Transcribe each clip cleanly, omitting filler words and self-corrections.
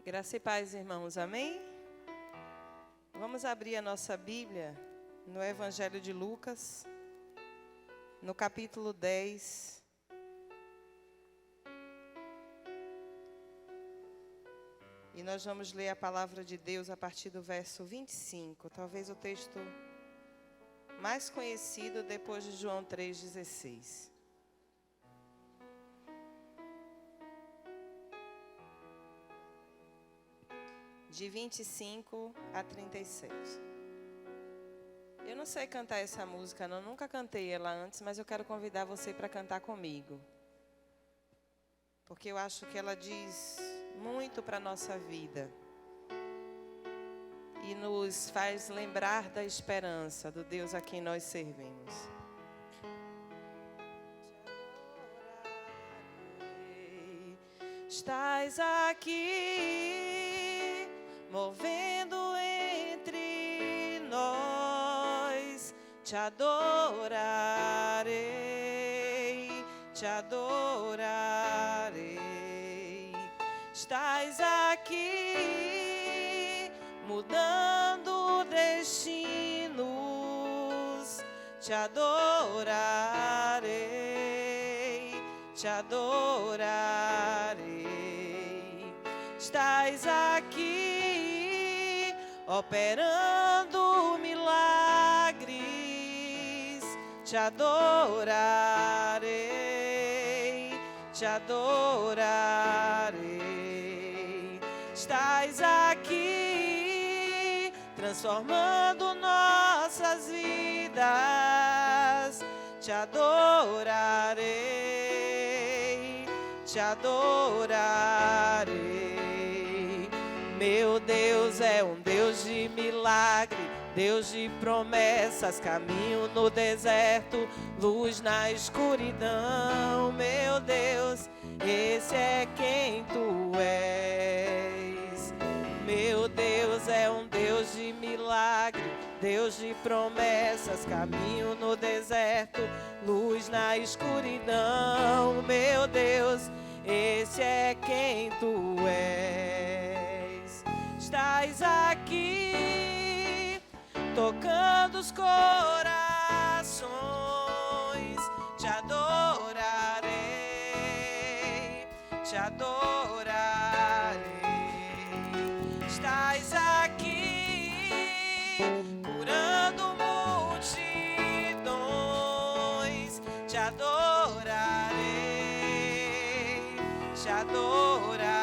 Graça e paz, irmãos. Amém? Vamos abrir a nossa Bíblia no Evangelho de Lucas, no capítulo 10. E nós vamos ler a palavra de Deus a partir do verso 25. Talvez o texto mais conhecido depois de João 3,16. De 25 a 37. Eu não sei cantar essa música, não. Nunca cantei ela antes, mas eu quero convidar você para cantar comigo. Porque eu acho que ela diz muito para a nossa vida. E nos faz lembrar da esperança do Deus a quem nós servimos. Estás aqui, movendo entre nós, te adorarei, te adorarei. Estás aqui, mudando destinos, te adorarei, te adorarei. Estás aqui, operando milagres, te adorarei, te adorarei. Estás aqui, transformando nossas vidas, te adorarei, te adorarei. Meu Deus é um Deus de milagre, Deus de promessas, caminho no deserto, luz na escuridão. Meu Deus, esse é quem tu és. Meu Deus é um Deus de milagre, Deus de promessas, caminho no deserto, luz na escuridão. Meu Deus, esse é quem tu és. Estás aqui, tocando os corações, te adorarei, te adorarei. Estás aqui, curando multidões, te adorarei, te adorarei.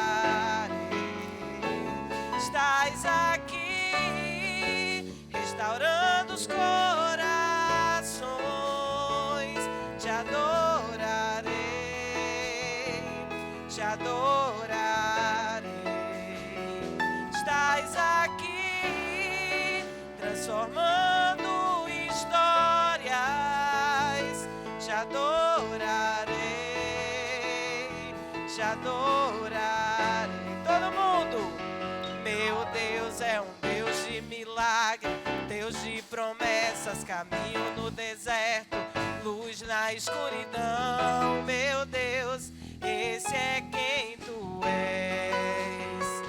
Estás aqui, restaurando os corações, te adorarei, te adorarei. Estás aqui, transformando histórias, te adorarei, te adorarei. Todo mundo! Meu Deus é um Deus de milagre, Deus de promessas, caminho no deserto, luz na escuridão. Meu Deus, esse é quem tu és.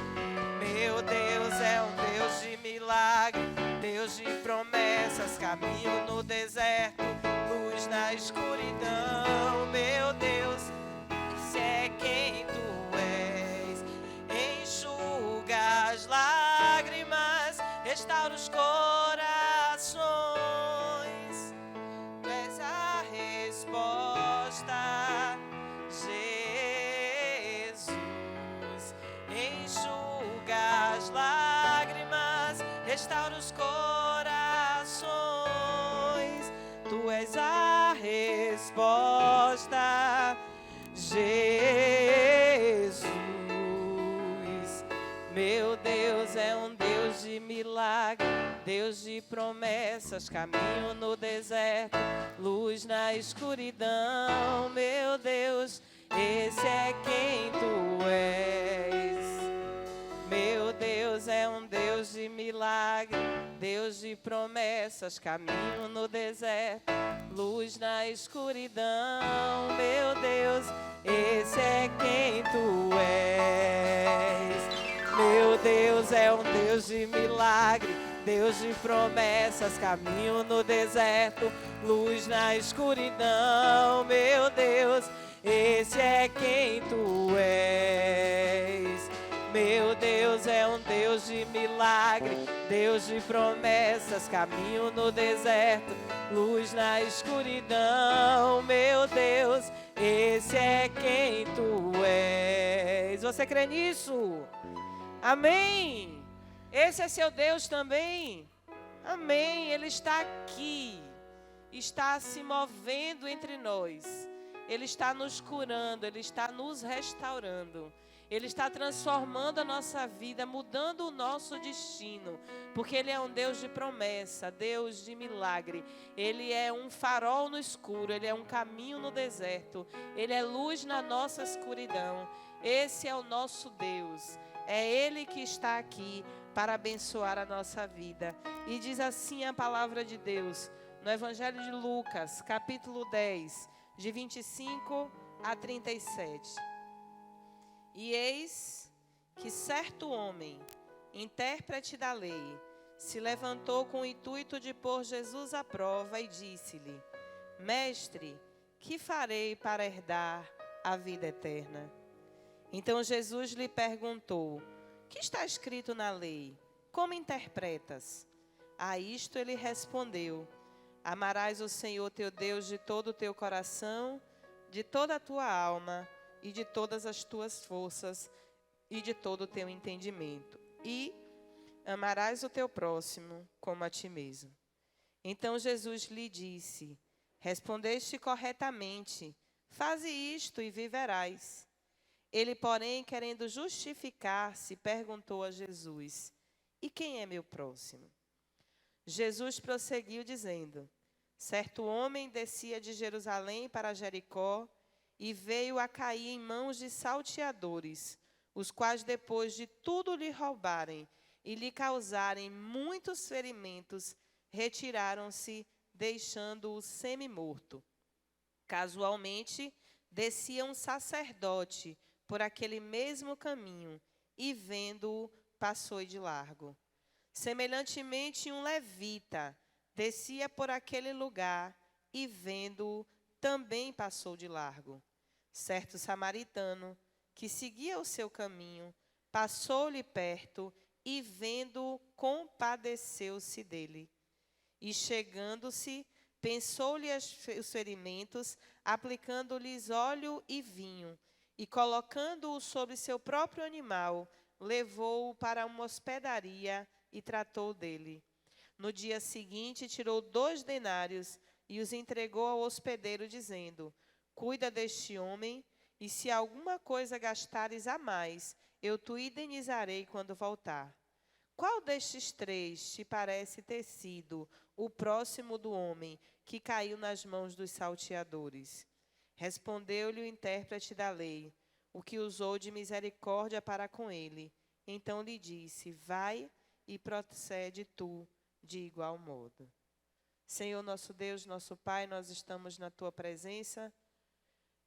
Meu Deus é um Deus de milagre, Deus de promessas, caminho no deserto, luz na escuridão. Meu Deus, esse é quem tu és. Enxuga as lágrimas, restaura os corações. Tu és a resposta, Jesus. Enxuga as lágrimas, restaura os corações. Tu és a resposta, Jesus. Meu Deus é um Deus de milagre, Deus de promessas, caminho no deserto, luz na escuridão. Meu Deus, esse é quem tu és. Meu Deus é um Deus de milagre, Deus de promessas, caminho no deserto, luz na escuridão. Meu Deus, esse é quem tu és. Deus é um Deus de milagre, Deus de promessas, caminho no deserto, luz na escuridão. Meu Deus, esse é quem tu és. Meu Deus é um Deus de milagre, Deus de promessas, caminho no deserto, luz na escuridão. Meu Deus, esse é quem tu és. Você crê nisso? Amém. Esse é seu Deus também? Amém. Ele está aqui, está se movendo entre nós. Ele está nos curando, Ele está nos restaurando. Ele está transformando a nossa vida, mudando o nosso destino. Porque Ele é um Deus de promessa, Deus de milagre. Ele é um farol no escuro, Ele é um caminho no deserto. Ele é luz na nossa escuridão. Esse é o nosso Deus. É Ele que está aqui para abençoar a nossa vida. E diz assim a palavra de Deus, no Evangelho de Lucas, capítulo 10, de 25 a 37. E eis que certo homem, intérprete da lei, se levantou com o intuito de pôr Jesus à prova e disse-lhe: Mestre, que farei para herdar a vida eterna? Então Jesus lhe perguntou: que está escrito na lei? Como interpretas? A isto ele respondeu: Amarás o Senhor teu Deus de todo o teu coração, de toda a tua alma e de todas as tuas forças e de todo o teu entendimento. E amarás o teu próximo como a ti mesmo. Então Jesus lhe disse: Respondeste corretamente, faze isto e viverás. Ele, porém, querendo justificar-se, perguntou a Jesus: E quem é meu próximo? Jesus prosseguiu dizendo: Certo homem descia de Jerusalém para Jericó e veio a cair em mãos de salteadores, os quais, depois de tudo lhe roubarem e lhe causarem muitos ferimentos, retiraram-se, deixando-o semi-morto. Casualmente, descia um sacerdote por aquele mesmo caminho e, vendo-o, passou de largo. Semelhantemente, um levita descia por aquele lugar e, vendo-o, também passou de largo. Certo samaritano, que seguia o seu caminho, passou-lhe perto e, vendo-o, compadeceu-se dele. E, chegando-se, pensou-lhe os ferimentos, aplicando-lhes óleo e vinho, e, colocando-o sobre seu próprio animal, levou-o para uma hospedaria e tratou dele. No dia seguinte, tirou 2 denários e os entregou ao hospedeiro, dizendo: Cuida deste homem, e se alguma coisa gastares a mais, eu te indenizarei quando voltar. Qual destes 3 te parece ter sido o próximo do homem que caiu nas mãos dos salteadores? Respondeu-lhe o intérprete da lei, o que usou de misericórdia para com ele. Então lhe disse: Vai e procede tu de igual modo. Senhor nosso Deus, nosso Pai, nós estamos na Tua presença,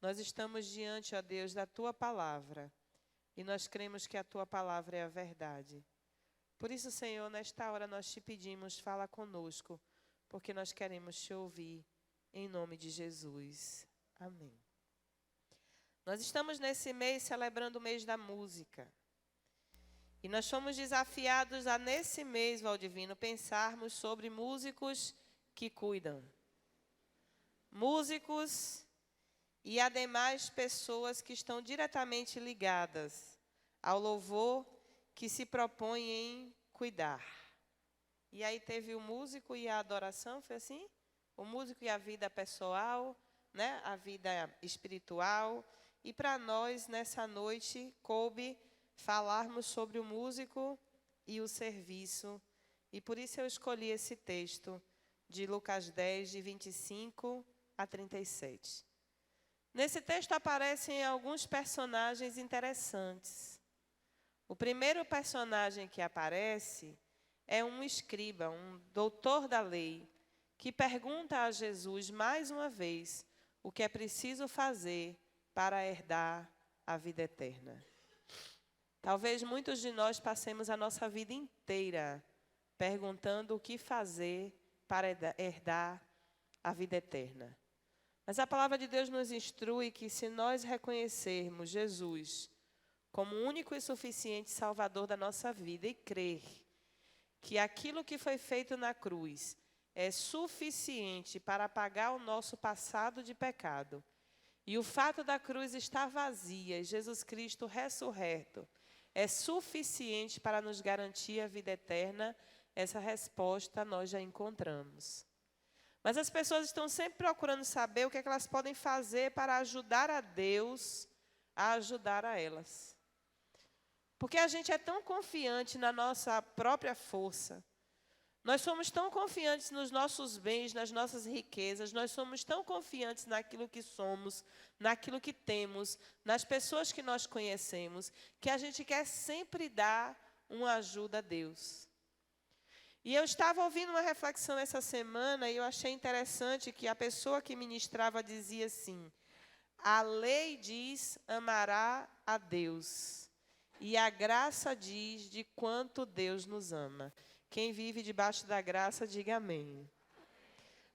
nós estamos diante, ó Deus, da Tua palavra, e nós cremos que a Tua palavra é a verdade. Por isso, Senhor, nesta hora nós te pedimos, fala conosco, porque nós queremos te ouvir, em nome de Jesus. Amém. Nós estamos nesse mês celebrando o mês da música. E nós fomos desafiados a, nesse mês, Valdivino, pensarmos sobre músicos que cuidam. Músicos e, ademais, pessoas que estão diretamente ligadas ao louvor que se propõe em cuidar. E aí teve o músico e a adoração, foi assim? O músico e a vida pessoal, né? A vida espiritual. E para nós, nessa noite, coube falarmos sobre o músico e o serviço. E por isso eu escolhi esse texto de Lucas 10, de 25 a 37. Nesse texto aparecem alguns personagens interessantes. O primeiro personagem que aparece é um escriba, um doutor da lei, que pergunta a Jesus mais uma vez o que é preciso fazer para herdar a vida eterna. Talvez muitos de nós passemos a nossa vida inteira perguntando o que fazer para herdar a vida eterna. Mas a palavra de Deus nos instrui que se nós reconhecermos Jesus como o único e suficiente Salvador da nossa vida e crer que aquilo que foi feito na cruz é suficiente para apagar o nosso passado de pecado, e o fato da cruz estar vazia e Jesus Cristo ressurreto é suficiente para nos garantir a vida eterna, essa resposta nós já encontramos. Mas as pessoas estão sempre procurando saber o que é que elas podem fazer para ajudar a Deus a ajudar a elas. Porque a gente é tão confiante na nossa própria força. Nós somos tão confiantes nos nossos bens, nas nossas riquezas. Nós somos tão confiantes naquilo que somos, naquilo que temos, nas pessoas que nós conhecemos, que a gente quer sempre dar uma ajuda a Deus. E eu estava ouvindo uma reflexão essa semana e eu achei interessante que a pessoa que ministrava dizia assim: a lei diz amará a Deus, e a graça diz de quanto Deus nos ama. Quem vive debaixo da graça, diga amém.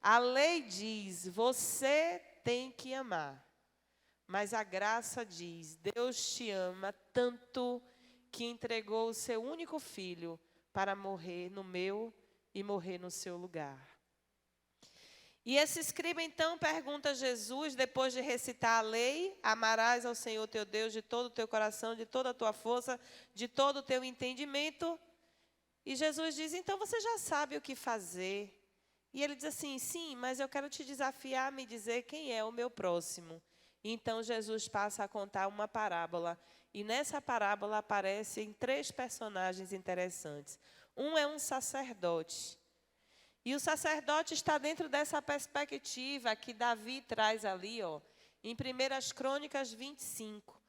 A lei diz, você tem que amar. Mas a graça diz, Deus te ama tanto que entregou o seu único filho para morrer no meu e morrer no seu lugar. E esse escriba então pergunta a Jesus, depois de recitar a lei: amarás ao Senhor teu Deus de todo o teu coração, de toda a tua força, de todo o teu entendimento. E Jesus diz: então você já sabe o que fazer. E ele diz assim: sim, mas eu quero te desafiar a me dizer quem é o meu próximo. E então Jesus passa a contar uma parábola. E nessa parábola aparecem 3 personagens interessantes. Um é um sacerdote. E o sacerdote está dentro dessa perspectiva que Davi traz ali, em 1 Crônicas 25.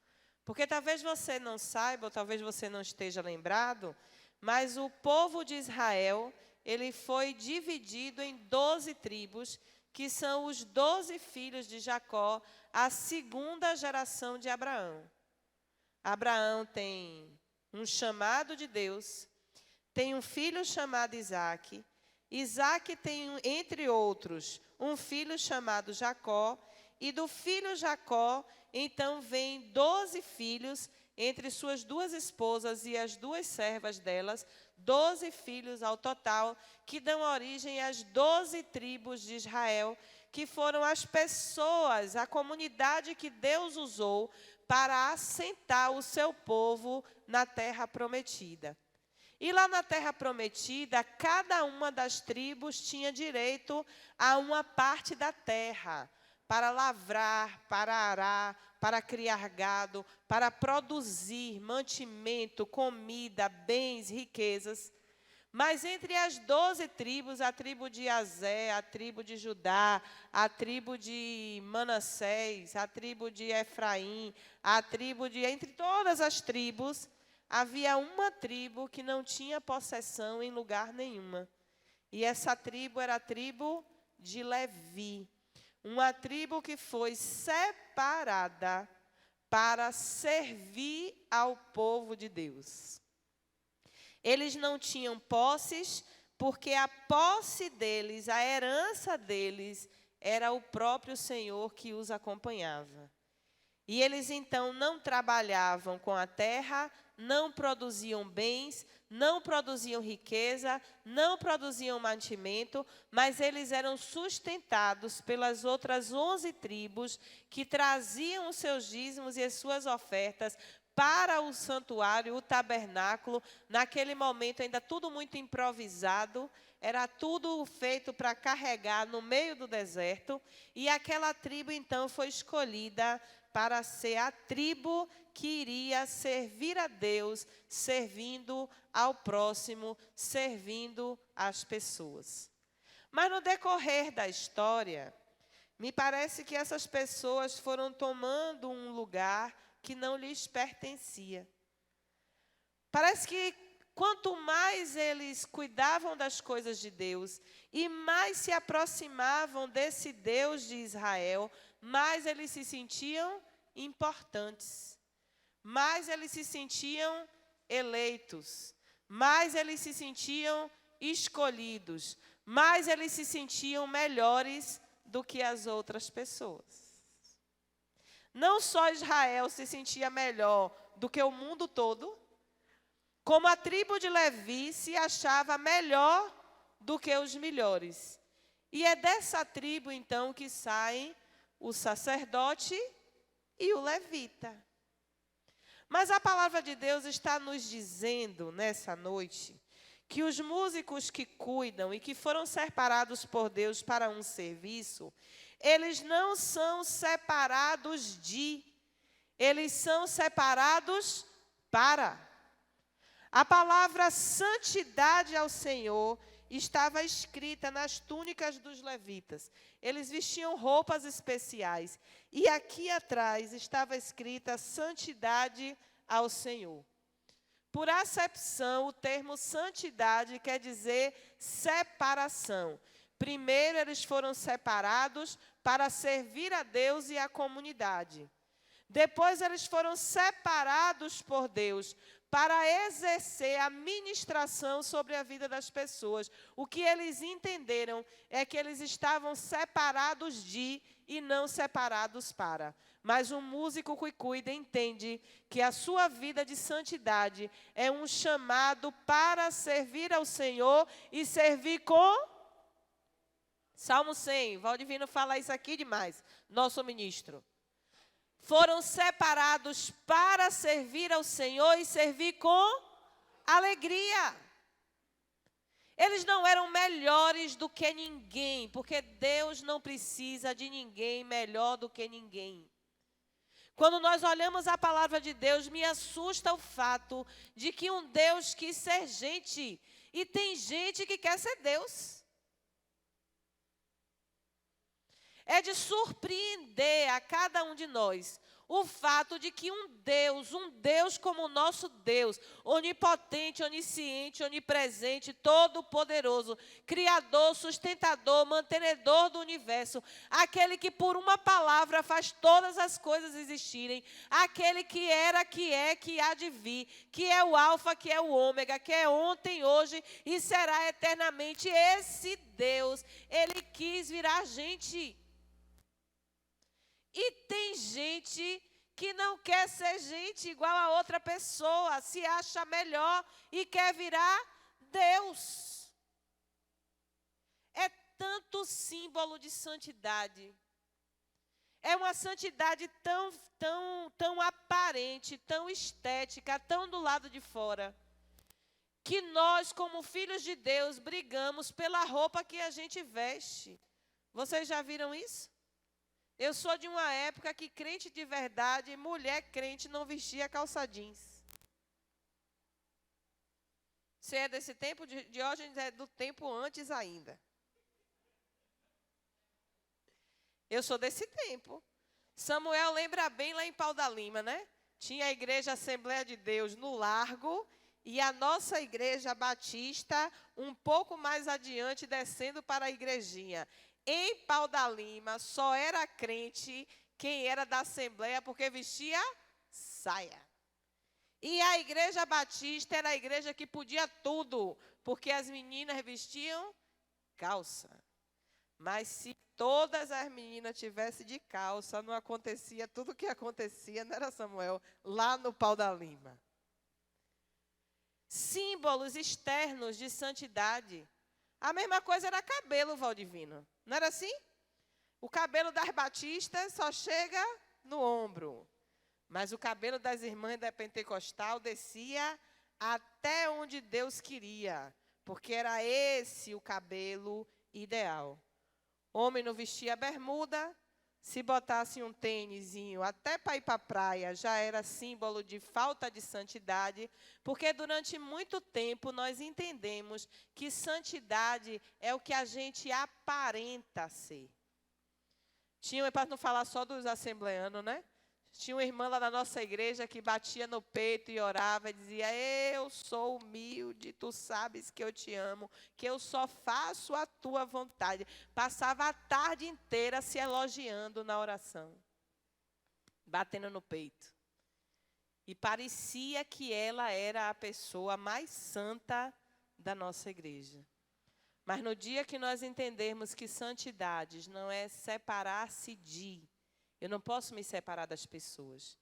Porque talvez você não saiba, ou talvez você não esteja lembrado, mas o povo de Israel, ele foi dividido em 12 tribos, que são os 12 filhos de Jacó, a segunda geração de Abraão. Abraão tem um chamado de Deus, tem um filho chamado Isaque. Isaque tem, entre outros, um filho chamado Jacó. E do filho Jacó, então, vem 12 filhos, entre suas 2 esposas e as 2 servas delas, 12 filhos ao total, que dão origem às 12 tribos de Israel, que foram as pessoas, a comunidade que Deus usou para assentar o seu povo na terra prometida. E lá na terra prometida, cada uma das tribos tinha direito a uma parte da terra, para lavrar, para arar, para criar gado, para produzir mantimento, comida, bens, riquezas. Mas entre as 12 tribos, a tribo de Azé, a tribo de Judá, a tribo de Manassés, a tribo de Efraim, entre todas as tribos, havia uma tribo que não tinha possessão em lugar nenhuma. E essa tribo era a tribo de Levi. Uma tribo que foi separada para servir ao povo de Deus. Eles não tinham posses, porque a posse deles, a herança deles, era o próprio Senhor que os acompanhava. E eles então não trabalhavam com a terra, não produziam bens, não produziam riqueza, não produziam mantimento, mas eles eram sustentados pelas outras 11 tribos que traziam os seus dízimos e as suas ofertas para o santuário, o tabernáculo. Naquele momento ainda tudo muito improvisado, era tudo feito para carregar no meio do deserto, e aquela tribo então foi escolhida para ser a tribo que iria servir a Deus, servindo ao próximo, servindo às pessoas. Mas no decorrer da história, me parece que essas pessoas foram tomando um lugar que não lhes pertencia. Parece que quanto mais eles cuidavam das coisas de Deus e mais se aproximavam desse Deus de Israel, mais eles se sentiam importantes. mais eles se sentiam eleitos, mais eles se sentiam escolhidos, mais eles se sentiam melhores do que as outras pessoas. Não só Israel se sentia melhor do que o mundo todo, como a tribo de Levi se achava melhor do que os melhores. E é dessa tribo, então, que saem o sacerdote e o levita. Mas a palavra de Deus está nos dizendo, nessa noite, que os músicos que cuidam e que foram separados por Deus para um serviço, eles não são separados eles são separados para. A palavra santidade ao Senhor estava escrita nas túnicas dos levitas. Eles vestiam roupas especiais. E aqui atrás estava escrita santidade ao Senhor. Por acepção, o termo santidade quer dizer separação. Primeiro, eles foram separados para servir a Deus e a comunidade. Depois, eles foram separados por Deus para exercer a ministração sobre a vida das pessoas. O que eles entenderam é que eles estavam separados e não separados para. Mas um músico que cuida entende que a sua vida de santidade é um chamado para servir ao Senhor e servir com... Salmo 100, Valdivino fala isso aqui demais, nosso ministro. Foram separados para servir ao Senhor e servir com alegria. Eles não eram melhores do que ninguém, porque Deus não precisa de ninguém melhor do que ninguém. Quando nós olhamos a palavra de Deus, me assusta o fato de que um Deus quis ser gente, e tem gente que quer ser Deus. É de surpreender a cada um de nós o fato de que um Deus como o nosso Deus, onipotente, onisciente, onipresente, todo-poderoso, criador, sustentador, mantenedor do universo, aquele que por uma palavra faz todas as coisas existirem, aquele que era, que é, que há de vir, que é o alfa, que é o ômega, que é ontem, hoje e será eternamente. Esse Deus, ele quis virar gente. E tem gente que não quer ser gente igual a outra pessoa, se acha melhor e quer virar Deus. É tanto símbolo de santidade. É uma santidade tão aparente, tão estética, tão do lado de fora, que nós, como filhos de Deus, brigamos pela roupa que a gente veste. Vocês já viram isso? Eu sou de uma época que crente de verdade, mulher crente, não vestia calça jeans. Você é desse tempo? De hoje é do tempo antes ainda. Eu sou desse tempo. Samuel lembra bem lá em Pau da Lima, né? Tinha a igreja Assembleia de Deus no Largo e a nossa igreja Batista um pouco mais adiante, descendo para a igrejinha. Em Pau da Lima, só era crente quem era da Assembleia, porque vestia saia. E a igreja batista era a igreja que podia tudo, porque as meninas vestiam calça. Mas se todas as meninas tivessem de calça, não acontecia tudo o que acontecia, não era, Samuel? Lá no Pau da Lima. Símbolos externos de santidade. A mesma coisa era cabelo, Valdivino. Não era assim? O cabelo das batistas só chega no ombro. Mas o cabelo das irmãs da Pentecostal descia até onde Deus queria. Porque era esse o cabelo ideal. Homem não vestia bermuda. Se botasse um tênisinho até para ir para a praia, já era símbolo de falta de santidade, porque durante muito tempo nós entendemos que santidade é o que a gente aparenta ser. Tinha, para não falar só dos assembleanos, né? Tinha uma irmã lá na nossa igreja que batia no peito e orava e dizia: eu sou humilde, tu sabes que eu te amo, que eu só faço a tua vontade. Passava a tarde inteira se elogiando na oração, batendo no peito. E parecia que ela era a pessoa mais santa da nossa igreja. Mas no dia que nós entendermos que santidade não é separar-se de, eu não posso me separar das pessoas.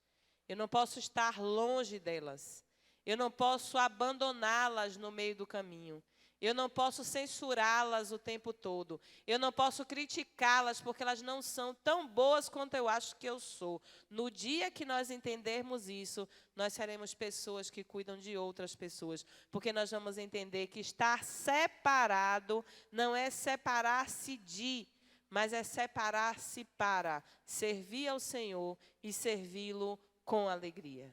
Eu não posso estar longe delas. Eu não posso abandoná-las no meio do caminho. Eu não posso censurá-las o tempo todo. Eu não posso criticá-las porque elas não são tão boas quanto eu acho que eu sou. No dia que nós entendermos isso, nós seremos pessoas que cuidam de outras pessoas. Porque nós vamos entender que estar separado não é separar-se de, mas é separar-se para servir ao Senhor e servi-lo com alegria.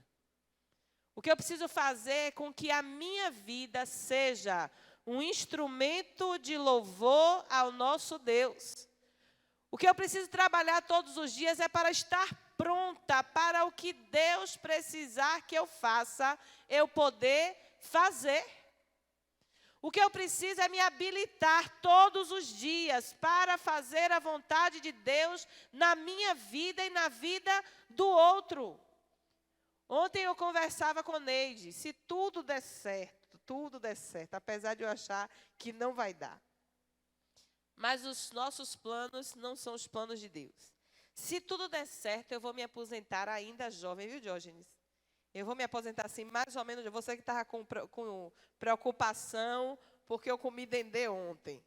O que eu preciso fazer é com que a minha vida seja um instrumento de louvor ao nosso Deus. O que eu preciso trabalhar todos os dias é para estar pronta para o que Deus precisar que eu faça, eu poder fazer. O que eu preciso é me habilitar todos os dias para fazer a vontade de Deus na minha vida e na vida do outro. Ontem eu conversava com Neide, se tudo der certo, apesar de eu achar que não vai dar. Mas os nossos planos não são os planos de Deus. Se tudo der certo, eu vou me aposentar ainda jovem, viu, Diógenes? Eu vou me aposentar assim, mais ou menos, você que estava com preocupação, porque eu comi dendê ontem.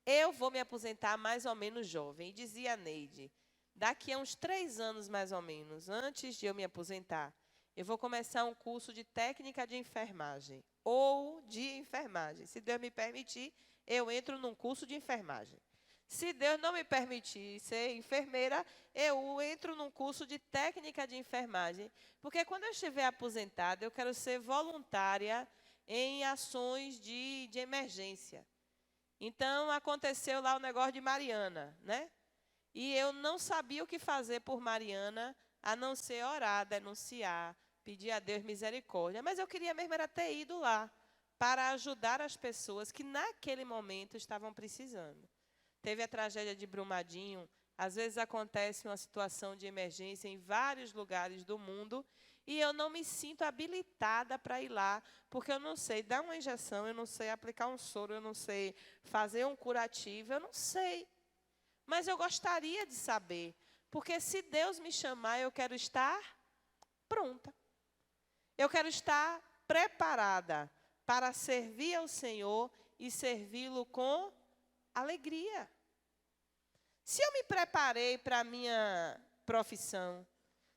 Eu vou me aposentar mais ou menos jovem. E dizia a Neide, daqui a uns 3 anos, mais ou menos, antes de eu me aposentar, eu vou começar um curso de técnica de enfermagem, ou de enfermagem. Se Deus me permitir, eu entro num curso de enfermagem. Se Deus não me permitir ser enfermeira, eu entro num curso de técnica de enfermagem. Porque quando eu estiver aposentada, eu quero ser voluntária em ações de emergência. Então, aconteceu lá o negócio de Mariana, né? E eu não sabia o que fazer por Mariana, a não ser orar, denunciar, pedir a Deus misericórdia. Mas eu queria mesmo era ter ido lá, para ajudar as pessoas que naquele momento estavam precisando. Teve a tragédia de Brumadinho. Às vezes acontece uma situação de emergência em vários lugares do mundo e eu não me sinto habilitada para ir lá, porque eu não sei dar uma injeção, eu não sei aplicar um soro, eu não sei fazer um curativo, eu não sei. Mas eu gostaria de saber, porque se Deus me chamar, eu quero estar pronta. Eu quero estar preparada para servir ao Senhor e servi-lo com alegria. Se eu me preparei para a minha profissão,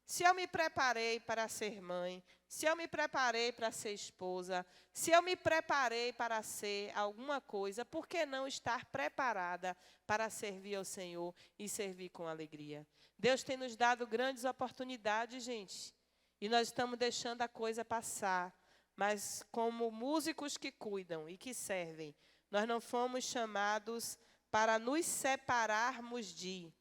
se eu me preparei para ser mãe, se eu me preparei para ser esposa, se eu me preparei para ser alguma coisa, por que não estar preparada para servir ao Senhor e servir com alegria? Deus tem nos dado grandes oportunidades, gente, e nós estamos deixando a coisa passar. Mas como músicos que cuidam e que servem, nós não fomos chamados para nos separarmos de,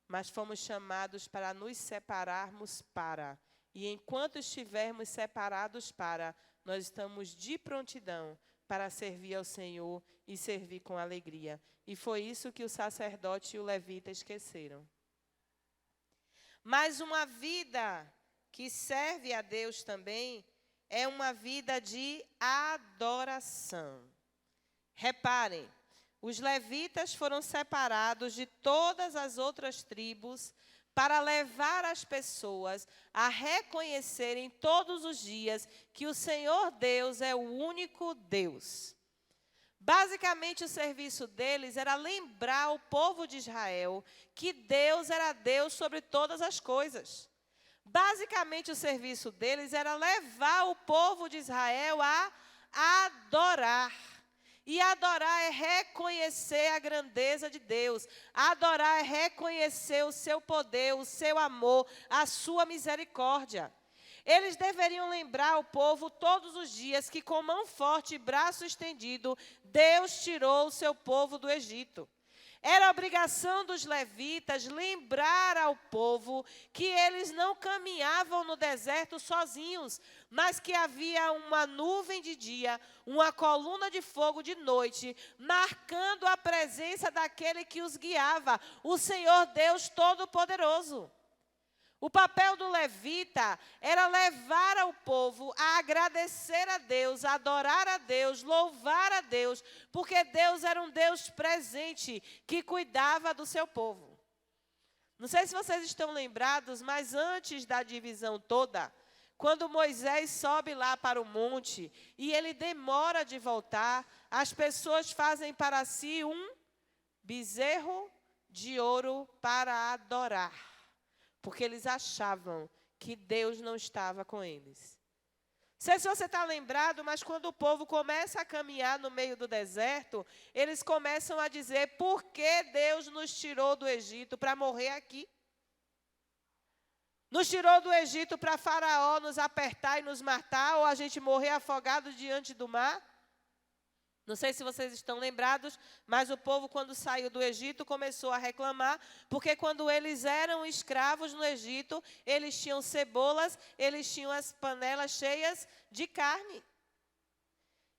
mas fomos chamados para nos separarmos para. E enquanto estivermos separados para, nós estamos de prontidão para servir ao Senhor e servir com alegria. E foi isso que o sacerdote e o levita esqueceram. Mas uma vida que serve a Deus também é uma vida de adoração. Reparem, os levitas foram separados de todas as outras tribos para levar as pessoas a reconhecerem todos os dias que o Senhor Deus é o único Deus. Basicamente, o serviço deles era lembrar o povo de Israel que Deus era Deus sobre todas as coisas. Basicamente, o serviço deles era levar o povo de Israel a adorar. E adorar é reconhecer a grandeza de Deus. Adorar é reconhecer o seu poder, o seu amor, a sua misericórdia. Eles deveriam lembrar ao povo todos os dias que com mão forte e braço estendido, Deus tirou o seu povo do Egito. Era obrigação dos levitas lembrar ao povo que eles não caminhavam no deserto sozinhos, mas que havia uma nuvem de dia, uma coluna de fogo de noite, marcando a presença daquele que os guiava, o Senhor Deus Todo-Poderoso. O papel do levita era levar ao povo a agradecer a Deus, a adorar a Deus, louvar a Deus, porque Deus era um Deus presente que cuidava do seu povo. Não sei se vocês estão lembrados, mas antes da divisão toda, quando Moisés sobe lá para o monte e ele demora de voltar, as pessoas fazem para si um bezerro de ouro para adorar, porque eles achavam que Deus não estava com eles. Não sei se você está lembrado, mas quando o povo começa a caminhar no meio do deserto, eles começam a dizer: por que Deus nos tirou do Egito para morrer aqui? Nos tirou do Egito para Faraó nos apertar e nos matar, ou a gente morrer afogado diante do mar? Não sei se vocês estão lembrados, mas o povo, quando saiu do Egito, começou a reclamar, porque quando eles eram escravos no Egito, eles tinham cebolas, eles tinham as panelas cheias de carne.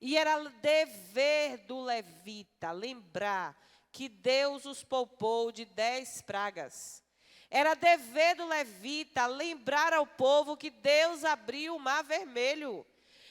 E era dever do levita lembrar que Deus os poupou de 10 pragas. Era dever do levita lembrar ao povo que Deus abriu o mar vermelho.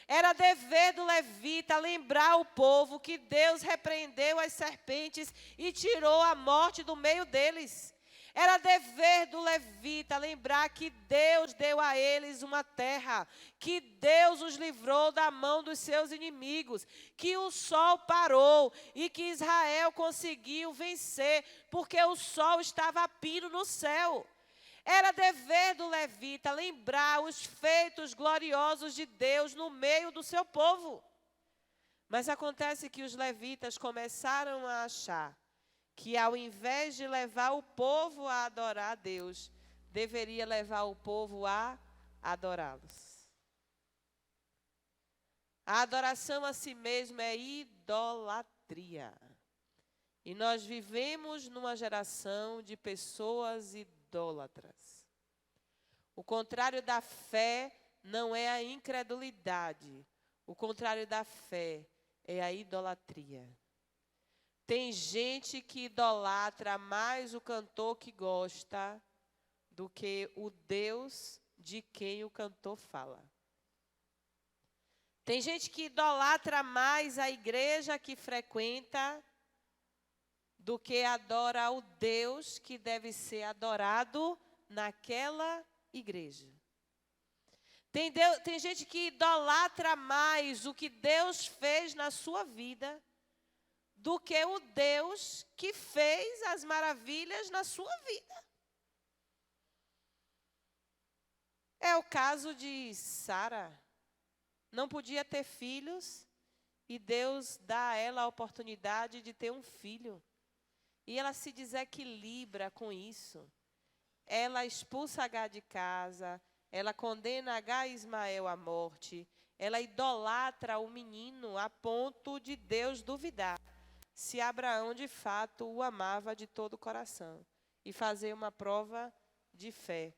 Era dever do levita lembrar o povo que Deus repreendeu as serpentes e tirou a morte do meio deles. Era dever do levita lembrar que Deus deu a eles uma terra, que Deus os livrou da mão dos seus inimigos, que o sol parou e que Israel conseguiu vencer, porque o sol estava a pino no céu. Era dever do levita lembrar os feitos gloriosos de Deus no meio do seu povo. Mas acontece que os levitas começaram a achar que, ao invés de levar o povo a adorar a Deus, deveria levar o povo a adorá-los. A adoração a si mesmo é idolatria. E nós vivemos numa geração de pessoas idólatras. O contrário da fé não é a incredulidade. O contrário da fé é a idolatria. Tem gente que idolatra mais o cantor que gosta do que o Deus de quem o cantor fala. Tem gente que idolatra mais a igreja que frequenta do que adora o Deus que deve ser adorado naquela igreja. Tem gente que idolatra mais o que Deus fez na sua vida do que o Deus que fez as maravilhas na sua vida. É o caso de Sara. Não podia ter filhos e Deus dá a ela a oportunidade de ter um filho. E ela se desequilibra com isso. Ela expulsa Agar de casa, ela condena Agar e Ismael à morte, ela idolatra o menino a ponto de Deus duvidar se Abraão de fato o amava de todo o coração e fazer uma prova de fé.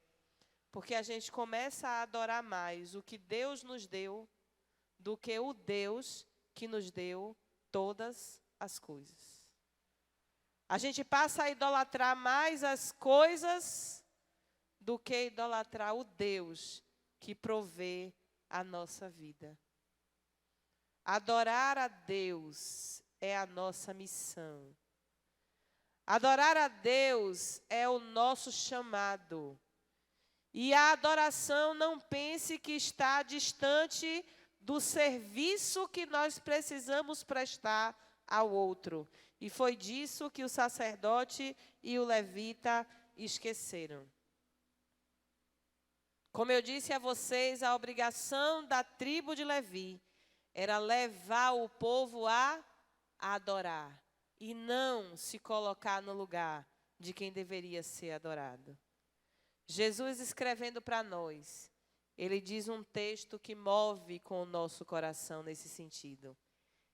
Porque a gente começa a adorar mais o que Deus nos deu do que o Deus que nos deu todas as coisas. A gente passa a idolatrar mais as coisas do que idolatrar o Deus que provê a nossa vida. Adorar a Deus é a nossa missão. Adorar a Deus é o nosso chamado. E a adoração, não pense que está distante do serviço que nós precisamos prestar ao outro. E foi disso que o sacerdote e o levita esqueceram. Como eu disse a vocês, a obrigação da tribo de Levi era levar o povo a adorar e não se colocar no lugar de quem deveria ser adorado. Jesus, escrevendo para nós, ele diz um texto que move com o nosso coração nesse sentido.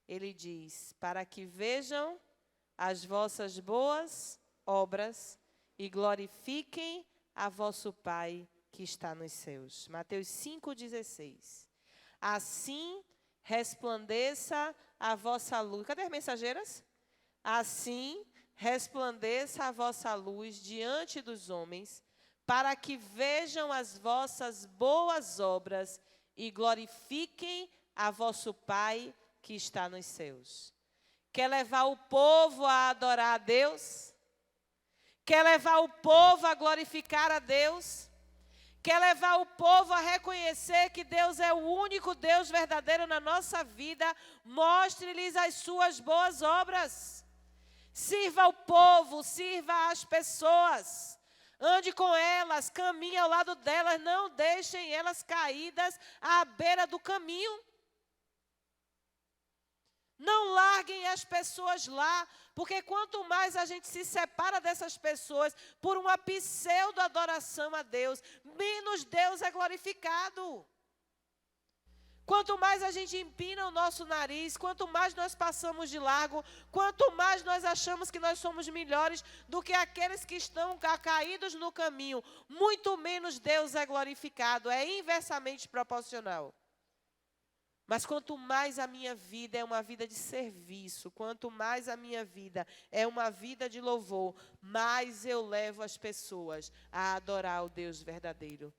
Ele diz: para que vejam as vossas boas obras e glorifiquem a vosso Pai que está nos céus. Mateus 5,16. Assim resplandeça a vossa luz. Cadê as mensageiras? Assim resplandeça a vossa luz diante dos homens, para que vejam as vossas boas obras e glorifiquem a vosso Pai que está nos céus. Quer levar o povo a adorar a Deus? Quer levar o povo a glorificar a Deus? Quer levar o povo a reconhecer que Deus é o único Deus verdadeiro na nossa vida? Mostre-lhes as suas boas obras. Sirva ao povo, sirva às pessoas. Ande com elas, caminhe ao lado delas, não deixem elas caídas à beira do caminho. Não larguem as pessoas lá, porque quanto mais a gente se separa dessas pessoas por uma pseudo-adoração a Deus, menos Deus é glorificado. Quanto mais a gente empina o nosso nariz, quanto mais nós passamos de largo, quanto mais nós achamos que nós somos melhores do que aqueles que estão caídos no caminho, muito menos Deus é glorificado, é inversamente proporcional. Mas quanto mais a minha vida é uma vida de serviço, quanto mais a minha vida é uma vida de louvor, mais eu levo as pessoas a adorar o Deus verdadeiro.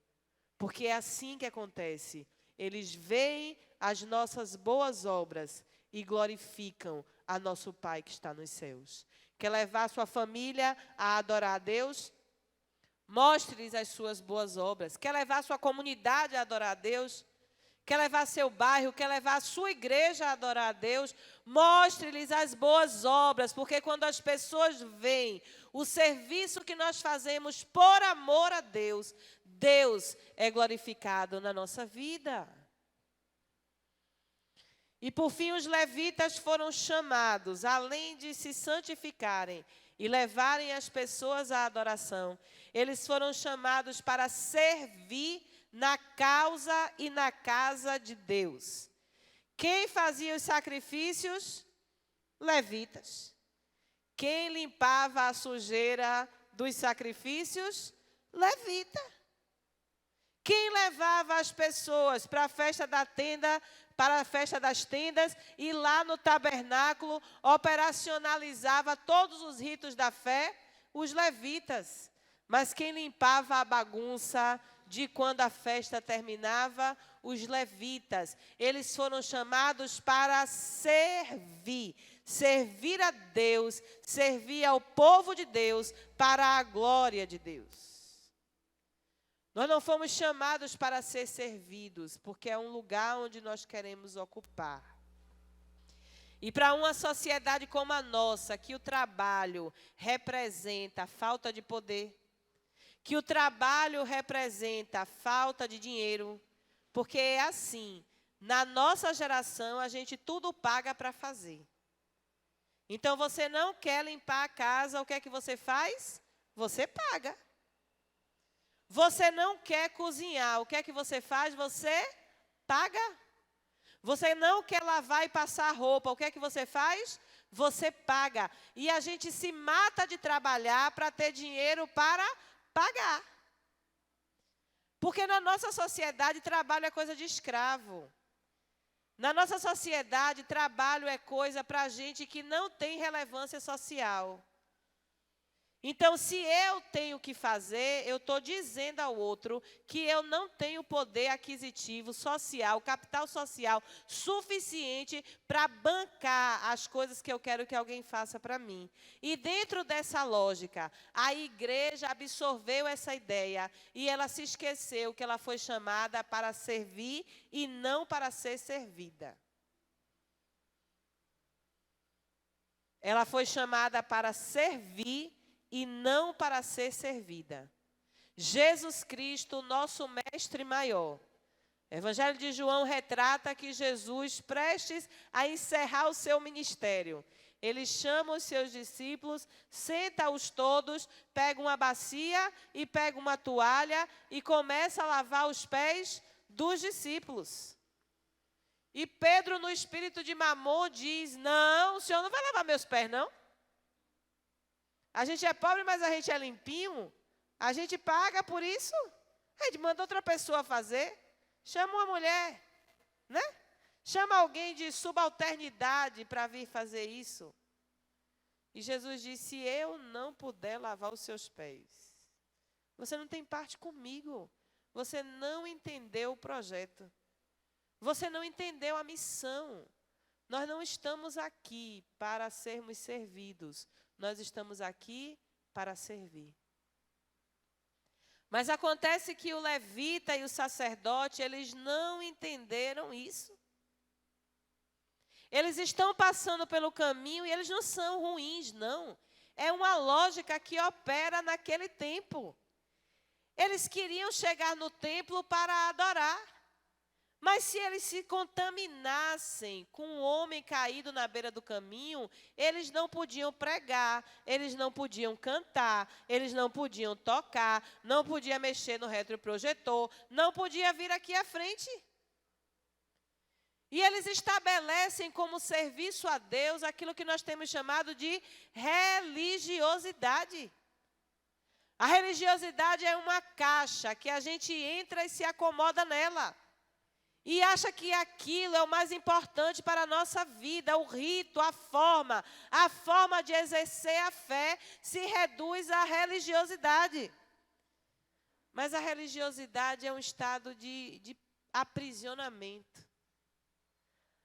Porque é assim que acontece. Eles veem as nossas boas obras e glorificam a nosso Pai que está nos céus. Quer levar a sua família a adorar a Deus? Mostre-lhes as suas boas obras. Quer levar a sua comunidade a adorar a Deus? Quer levar seu bairro, quer levar a sua igreja a adorar a Deus? Mostre-lhes as boas obras, porque quando as pessoas veem o serviço que nós fazemos por amor a Deus, Deus é glorificado na nossa vida. E por fim, os levitas foram chamados, além de se santificarem e levarem as pessoas à adoração, eles foram chamados para servir na causa e na casa de Deus. Quem fazia os sacrifícios? Levitas. Quem limpava a sujeira dos sacrifícios? Levita. Quem levava as pessoas para a festa da tenda, para a festa das tendas, e lá no tabernáculo operacionalizava todos os ritos da fé? Os levitas. Mas quem limpava a bagunça de quando a festa terminava? Os levitas. Eles foram chamados para servir. Servir a Deus, servir ao povo de Deus para a glória de Deus. Nós não fomos chamados para ser servidos, porque é um lugar onde nós queremos ocupar. E para uma sociedade como a nossa, que o trabalho representa a falta de poder, que o trabalho representa a falta de dinheiro, porque é assim, na nossa geração a gente tudo paga para fazer. Então você não quer limpar a casa, o que é que você faz? Você paga. Você não quer cozinhar, o que é que você faz? Você paga. Você não quer lavar e passar roupa, o que é que você faz? Você paga. E a gente se mata de trabalhar para ter dinheiro para pagar. Porque na nossa sociedade, trabalho é coisa de escravo. Na nossa sociedade, trabalho é coisa para gente que não tem relevância social. Então, se eu tenho que fazer, eu estou dizendo ao outro que eu não tenho poder aquisitivo social, capital social suficiente para bancar as coisas que eu quero que alguém faça para mim. E dentro dessa lógica, a igreja absorveu essa ideia e ela se esqueceu que ela foi chamada para servir e não para ser servida. Ela foi chamada para servir e não para ser servida. Jesus Cristo, nosso mestre maior. O Evangelho de João retrata que Jesus, prestes a encerrar o seu ministério, ele chama os seus discípulos, senta-os todos, pega uma bacia e pega uma toalha e começa a lavar os pés dos discípulos. E Pedro, no espírito de Mamon, diz: não, o senhor não vai lavar meus pés, não? A gente é pobre, mas a gente é limpinho. A gente paga por isso. A gente manda outra pessoa fazer. Chama uma mulher, né? Chama alguém de subalternidade para vir fazer isso. E Jesus disse: se eu não puder lavar os seus pés, Você não tem parte comigo. Você não entendeu o projeto. Você não entendeu a missão. Nós não estamos aqui para sermos servidos. Nós estamos aqui para servir. Mas acontece que o levita e o sacerdote, eles não entenderam isso. Eles estão passando pelo caminho e eles não são ruins, não. É uma lógica que opera naquele tempo. Eles queriam chegar no templo para adorar. Mas se eles se contaminassem com um homem caído na beira do caminho, eles não podiam pregar, eles não podiam cantar, eles não podiam tocar, não podiam mexer no retroprojetor, não podia vir aqui à frente. E eles estabelecem como serviço a Deus aquilo que nós temos chamado de religiosidade. A religiosidade é uma caixa que a gente entra e se acomoda nela. E acha que aquilo é o mais importante para a nossa vida, o rito, a forma de exercer a fé se reduz à religiosidade. Mas a religiosidade é um estado de aprisionamento.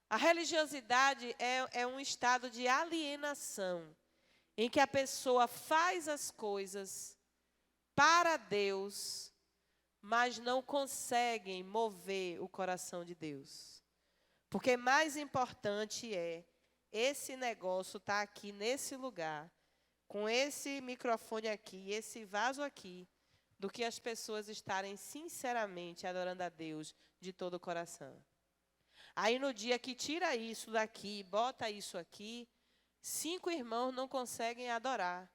A religiosidade é um estado de alienação, em que a pessoa faz as coisas para Deus, mas não conseguem mover o coração de Deus. Porque mais importante é esse negócio estar aqui nesse lugar, com esse microfone aqui, esse vaso aqui, do que as pessoas estarem sinceramente adorando a Deus de todo o coração. Aí no dia que tira isso daqui, bota isso aqui, 5 irmãos não conseguem adorar.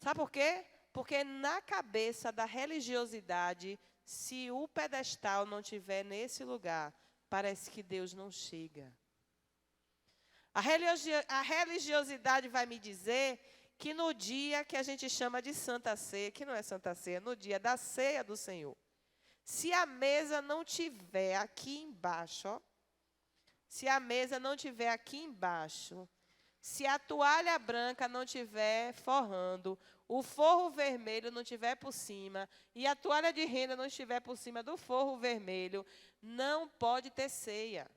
Sabe por quê? Porque na cabeça da religiosidade, se o pedestal não estiver nesse lugar, parece que Deus não chega. A religiosidade vai me dizer que no dia que a gente chama de Santa Ceia, que não é Santa Ceia, no dia da ceia do Senhor, se a mesa não tiver aqui embaixo, ó, se a mesa não tiver aqui embaixo, se a toalha branca não tiver forrando, o forro vermelho não estiver por cima e a toalha de renda não estiver por cima do forro vermelho, não pode ter ceia.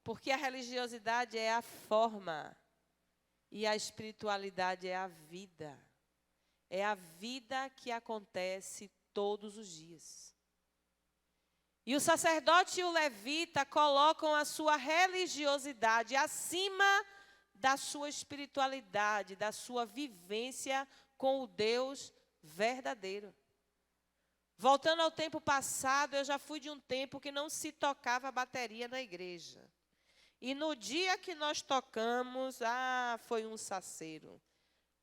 Porque a religiosidade é a forma e a espiritualidade é a vida. É a vida que acontece todos os dias. E o sacerdote e o levita colocam a sua religiosidade acima da sua espiritualidade, da sua vivência com o Deus verdadeiro. Voltando ao tempo passado, eu já fui de um tempo que não se tocava bateria na igreja. E no dia que nós tocamos, foi um saceiro.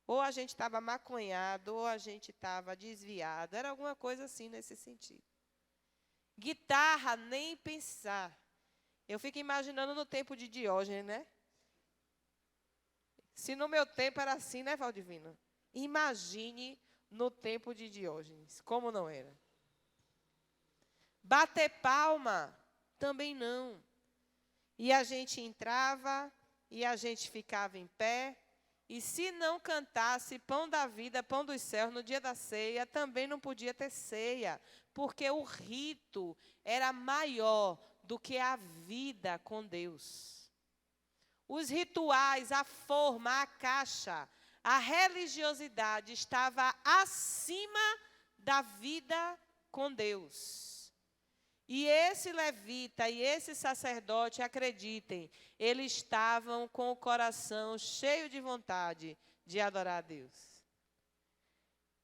Ou a gente estava maconhado, ou a gente estava desviado. Era alguma coisa assim nesse sentido. Guitarra, nem pensar. Eu fico imaginando no tempo de Diógenes, né? Se no meu tempo era assim, né, Valdivino? Imagine no tempo de Diógenes, como não era. Bater palma, também não. E a gente entrava, e a gente ficava em pé, e se não cantasse Pão da Vida, Pão dos Céus, no dia da ceia, também não podia ter ceia, porque o rito era maior do que a vida com Deus. Os rituais, a forma, a caixa, a religiosidade estava acima da vida com Deus. E esse levita e esse sacerdote, acreditem, eles estavam com o coração cheio de vontade de adorar a Deus.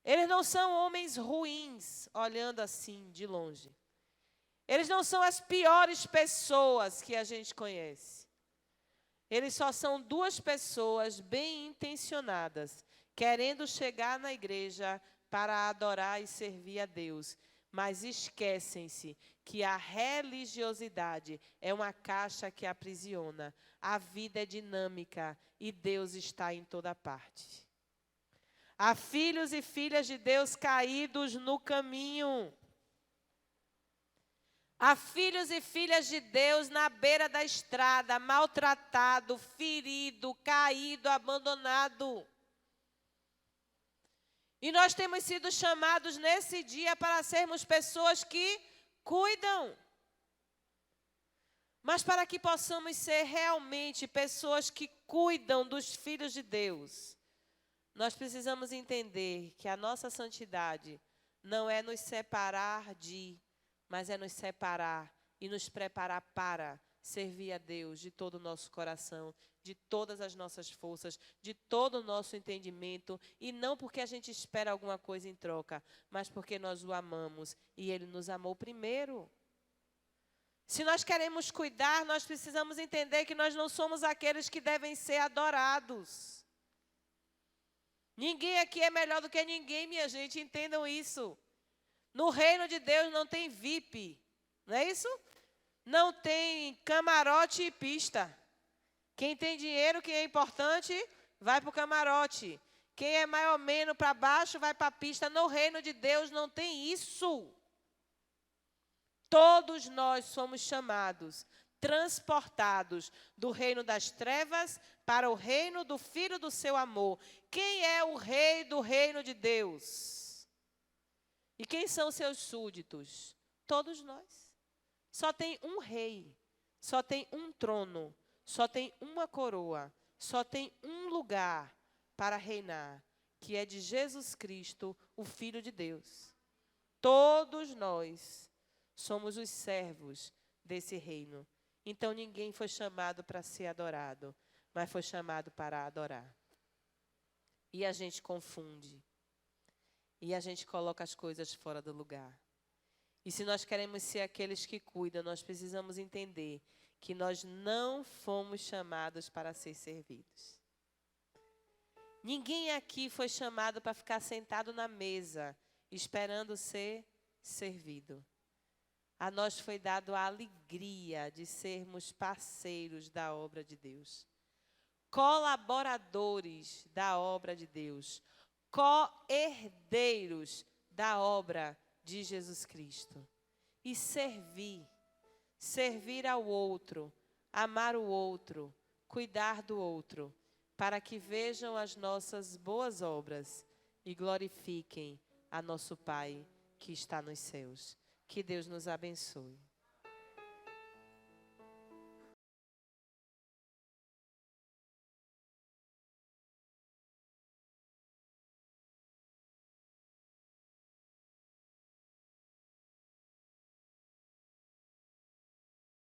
Eles não são homens ruins, olhando assim de longe. Eles não são as piores pessoas que a gente conhece. Eles só são 2 pessoas bem intencionadas, querendo chegar na igreja para adorar e servir a Deus. Mas esquecem-se que a religiosidade é uma caixa que aprisiona. A vida é dinâmica e Deus está em toda parte. Há filhos e filhas de Deus caídos no caminho. Há filhos e filhas de Deus na beira da estrada, maltratado, ferido, caído, abandonado. E nós temos sido chamados nesse dia para sermos pessoas que cuidam. Mas para que possamos ser realmente pessoas que cuidam dos filhos de Deus, nós precisamos entender que a nossa santidade não é nos separar de, mas é nos separar e nos preparar para servir a Deus de todo o nosso coração, de todas as nossas forças, de todo o nosso entendimento, e não porque a gente espera alguma coisa em troca, mas porque nós o amamos e Ele nos amou primeiro. Se nós queremos cuidar, nós precisamos entender que nós não somos aqueles que devem ser adorados. Ninguém aqui é melhor do que ninguém, minha gente, entendam isso. No reino de Deus não tem VIP, não é isso? Não tem camarote e pista. Quem tem dinheiro, quem é importante, vai para o camarote. Quem é mais ou menos para baixo, vai para a pista. No reino de Deus não tem isso. Todos nós somos chamados, transportados do reino das trevas para o reino do Filho do seu amor. Quem é o rei do reino de Deus? E quem são seus súditos? Todos nós. Só tem um rei, só tem um trono, só tem uma coroa, só tem um lugar para reinar, que é de Jesus Cristo, o Filho de Deus. Todos nós somos os servos desse reino. Então ninguém foi chamado para ser adorado, mas foi chamado para adorar. E a gente confunde. E a gente coloca as coisas fora do lugar. E se nós queremos ser aqueles que cuidam, nós precisamos entender que nós não fomos chamados para ser servidos. Ninguém aqui foi chamado para ficar sentado na mesa, esperando ser servido. A nós foi dado a alegria de sermos parceiros da obra de Deus, colaboradores da obra de Deus, co-herdeiros da obra de Jesus Cristo. E servir ao outro, amar o outro, cuidar do outro, para que vejam as nossas boas obras e glorifiquem a nosso Pai que está nos céus. Que Deus nos abençoe.